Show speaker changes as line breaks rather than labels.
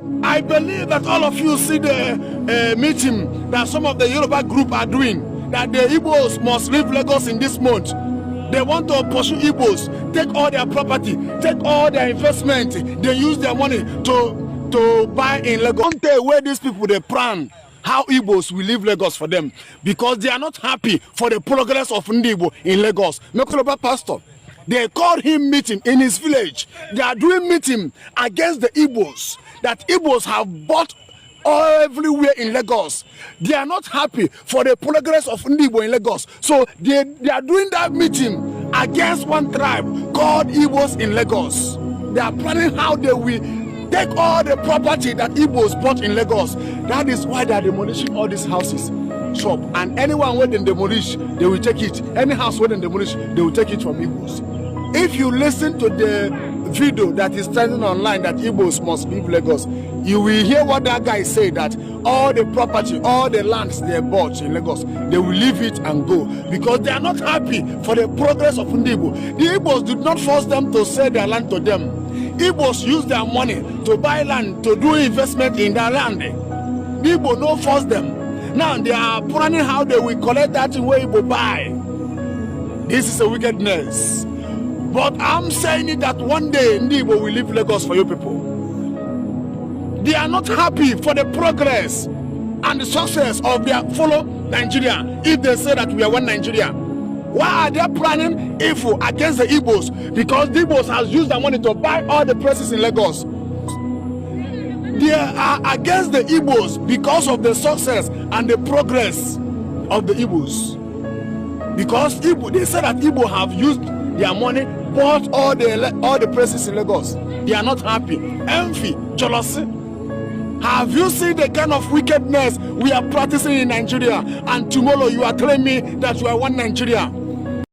I believe that all of you see the meeting that some of the Yoruba group are doing, that the Igbos must leave Lagos in this month. They want to pursue Igbos, take all their property, take all their investment, they use their money to buy in Lagos. Don't tell where these people they plan how Igbos will leave Lagos for them, because they are not happy for the progress of Igbo in Lagos. Mekoloba pastor, they called him meeting in his village. They are doing meeting against the Igbos, that Igbos have bought everywhere in Lagos. They are not happy for the progress of Igbo in Lagos. So they are doing that meeting against one tribe called Igbos in Lagos. They are planning how they will take all the property that Igbos bought in Lagos. That is why they are demolishing all these houses, shop, and anyone where they demolish, they will take it. Any house where they demolish, they will take it from Igbos. If you listen to the video that is trending online that Igbos must leave Lagos, you will hear what that guy said, that all the property, all the lands they bought in Lagos, they will leave it and go because they are not happy for the progress of Igbo. The Igbos did not force them to sell their land to them. Igbos use their money to buy land, to do investment in their land. The Igbo no force them. Now they are planning how they will collect that way Igbo buy. This is a wickedness. But I'm saying it that one day Igbo will leave Lagos for you people. They are not happy for the progress and the success of their fellow Nigeria if they say that we are one Nigeria. Why are they planning evil against the Igbos? Because the Igbos has used their money to buy all the places in Lagos. They are against the Igbos because of the success and the progress of the Igbos. Because Igbo, they say that Igbo have used their money, bought all the places in Lagos. They are not happy. Envy, jealousy. Have you seen the kind of wickedness we are practicing in Nigeria? And tomorrow you are telling me that you are one Nigeria.